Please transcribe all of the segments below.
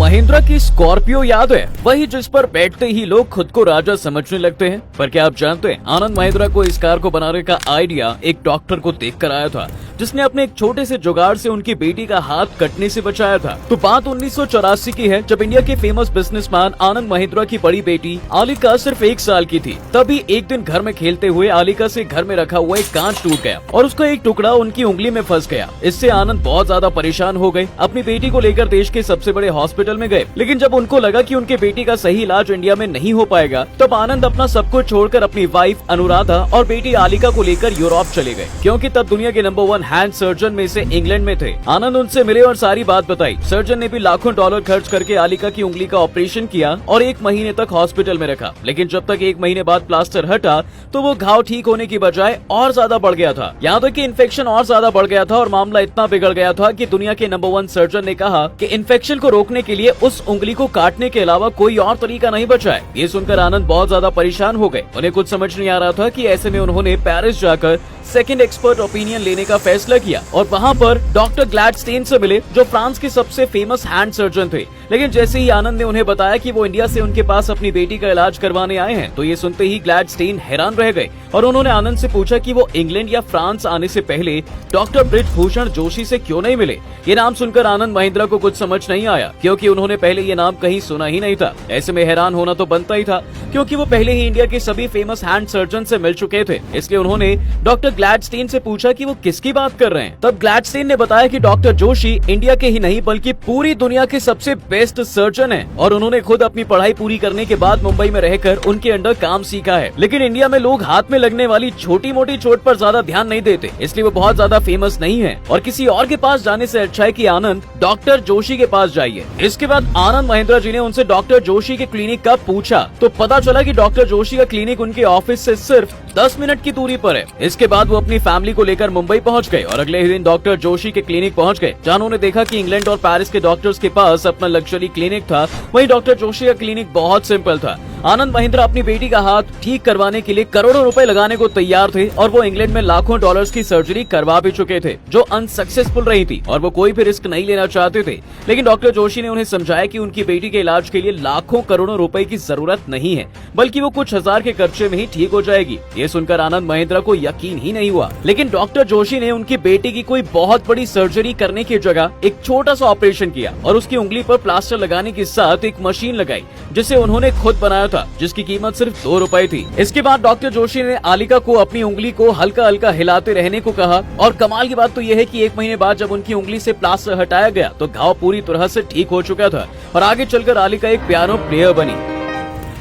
महिंद्रा की स्कॉर्पियो याद है, वही जिस पर बैठते ही लोग खुद को राजा समझने लगते हैं। पर क्या आप जानते हैं, आनंद महिंद्रा को इस कार को बनाने का आइडिया एक डॉक्टर को देखकर आया था, जिसने अपने एक छोटे से जुगाड़ से उनकी बेटी का हाथ कटने से बचाया था। तो बात 1984 की है, जब इंडिया के फेमस बिजनेसमैन आनंद महिंद्रा की बड़ी बेटी आलिका सिर्फ 1 साल की थी। तभी एक दिन घर में खेलते हुए आलिका से घर में रखा हुआ एक कांच टूट गया और उसका एक टुकड़ा उनकी उंगली में फंस गया। इससे आनंद बहुत ज्यादा परेशान हो गए। अपनी बेटी को लेकर देश के सबसे बड़े हॉस्पिटल में गए, लेकिन जब उनको लगा कि उनके बेटी का सही इलाज इंडिया में नहीं हो पाएगा, तब आनंद अपना सब कुछ छोड़कर अपनी वाइफ अनुराधा और बेटी आलिका को लेकर यूरोप चले गए, क्योंकि तब दुनिया के नंबर 1 हैंड सर्जन में से इंग्लैंड में थे। आनंद उनसे मिले और सारी बात बताई। सर्जन ने भी लाखों डॉलर खर्च करके आलिका की उंगली का ऑपरेशन किया और 1 महीने तक हॉस्पिटल में रखा। लेकिन जब तक 1 महीने बाद प्लास्टर हटा तो वो घाव ठीक होने की बजाय और ज्यादा बढ़ गया था। यहाँ तक कि इन्फेक्शन और ज्यादा बढ़ गया था और मामला इतना बिगड़ गया था कि दुनिया के नंबर 1 सर्जन ने कहा कि इन्फेक्शन को रोकने के लिए उस उंगली को काटने के अलावा कोई और तरीका नहीं बचा है। ये सुनकर आनंद बहुत ज्यादा परेशान हो गए। उन्हें कुछ समझ नहीं आ रहा था कि ऐसे में उन्होंने पेरिस जाकर सेकंड एक्सपर्ट ओपिनियन लेने का फैसला किया और वहाँ पर डॉक्टर ग्लैडस्टेन से मिले, जो फ्रांस के सबसे फेमस हैंड सर्जन थे। लेकिन जैसे ही आनंद ने उन्हें बताया कि वो इंडिया से उनके पास अपनी बेटी का इलाज करवाने आए हैं, तो ये सुनते ही ग्लैडस्टेन हैरान रह गए और उन्होंने आनंद से पूछा कि वो इंग्लैंड या फ्रांस आने से पहले डॉक्टर बृजभूषण जोशी से क्यों नहीं मिले। ये नाम सुनकर आनंद महिंद्रा को कुछ समझ नहीं आया, क्योंकि उन्होंने पहले ये नाम कहीं सुना ही नहीं था। ऐसे में हैरान होना तो बनता ही था, क्योंकि वो पहले ही इंडिया के सभी फेमस हैंड सर्जन से मिल चुके थे। इसलिए उन्होंने डॉक्टर ग्लैडस्टेन से पूछा कि वो किसकी बात कर रहे हैं। तब ग्लैडस्टेन ने बताया कि डॉक्टर जोशी इंडिया के ही नहीं बल्कि पूरी दुनिया के सबसे बेस्ट सर्जन हैं और उन्होंने खुद अपनी पढ़ाई पूरी करने के बाद मुंबई में रहकर उनके अंडर काम सीखा है। लेकिन इंडिया में लोग हाथ में लगने वाली छोटी मोटी चोट पर ज्यादा ध्यान नहीं देते, इसलिए वो बहुत ज्यादा फेमस नहीं है और किसी और के पास जाने से अच्छा है कि आनंद डॉक्टर जोशी के पास जाइए। इसके बाद आनंद महिंद्रा जी ने उनसे डॉक्टर जोशी के क्लिनिक का पूछा, तो पता चला कि डॉक्टर जोशी का क्लिनिक उनके ऑफिस से सिर्फ 10 मिनट की दूरी पर है। इसके बाद वो अपनी फैमिली को लेकर मुंबई पहुंच गए और अगले ही दिन डॉक्टर जोशी के क्लिनिक पहुंच गए, जहां उन्होंने देखा कि इंग्लैंड और पेरिस के डॉक्टर्स के पास अपना लग्जरी क्लिनिक था, वहीं डॉक्टर जोशी का क्लिनिक बहुत सिंपल था। आनंद महिंद्रा अपनी बेटी का हाथ ठीक करवाने के लिए करोड़ों रुपए लगाने को तैयार थे और वो इंग्लैंड में लाखों डॉलर्स की सर्जरी करवा भी चुके थे, जो अनसक्सेसफुल रही थी और वो कोई भी रिस्क नहीं लेना चाहते थे। लेकिन डॉक्टर जोशी ने उन्हें समझाया कि उनकी बेटी के इलाज के लिए लाखों करोड़ों रुपए की जरूरत नहीं है, बल्कि वो कुछ हजार के खर्चे में ही ठीक हो जाएगी। ये सुनकर आनंद महिंद्रा को यकीन ही नहीं हुआ। लेकिन डॉक्टर जोशी ने उनकी बेटी की कोई बहुत बड़ी सर्जरी करने की जगह एक छोटा सा ऑपरेशन किया और उसकी उंगली पर प्लास्टर लगाने के साथ एक मशीन लगाई, जिसे उन्होंने खुद बनाया था, जिसकी कीमत सिर्फ 2 रुपए थी। इसके बाद डॉक्टर जोशी ने आलिका को अपनी उंगली को हल्का हल्का हिलाते रहने को कहा और कमाल की बात तो यह है कि 1 महीने बाद जब उनकी उंगली से प्लास्टर हटाया गया तो घाव पूरी तरह से ठीक हो चुका था और आगे चलकर आलिका एक पियानो प्लेयर बनी।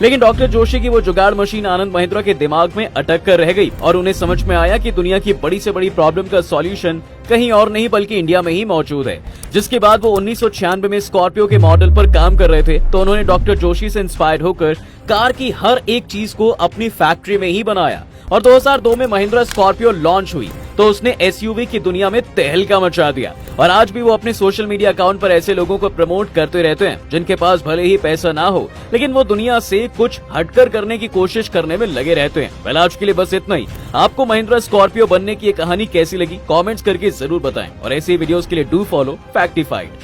लेकिन डॉक्टर जोशी की वो जुगाड़ मशीन आनंद महिंद्रा के दिमाग में अटक कर रह गई और उन्हें समझ में आया कि दुनिया की बड़ी से बड़ी प्रॉब्लम का सॉल्यूशन कहीं और नहीं बल्कि इंडिया में ही मौजूद है। जिसके बाद वो 1996 में स्कॉर्पियो के मॉडल पर काम कर रहे थे, तो उन्होंने डॉक्टर जोशी से इंस्पायर होकर कार की हर एक चीज को अपनी फैक्ट्री में ही बनाया और 2002 में महिंद्रा स्कॉर्पियो लॉन्च हुई तो उसने एसयूवी की दुनिया में तहलका मचा दिया और आज भी वो अपने सोशल मीडिया अकाउंट पर ऐसे लोगों को प्रमोट करते रहते हैं जिनके पास भले ही पैसा ना हो, लेकिन वो दुनिया से कुछ हटकर करने की कोशिश करने में लगे रहते हैं। पहले आज के लिए बस इतना ही। आपको महिंद्रा स्कॉर्पियो बनने की ये कहानी कैसी लगी, कमेंट्स करके जरूर बताएं और ऐसी वीडियोस के लिए डू फॉलो फैक्टिफाइड।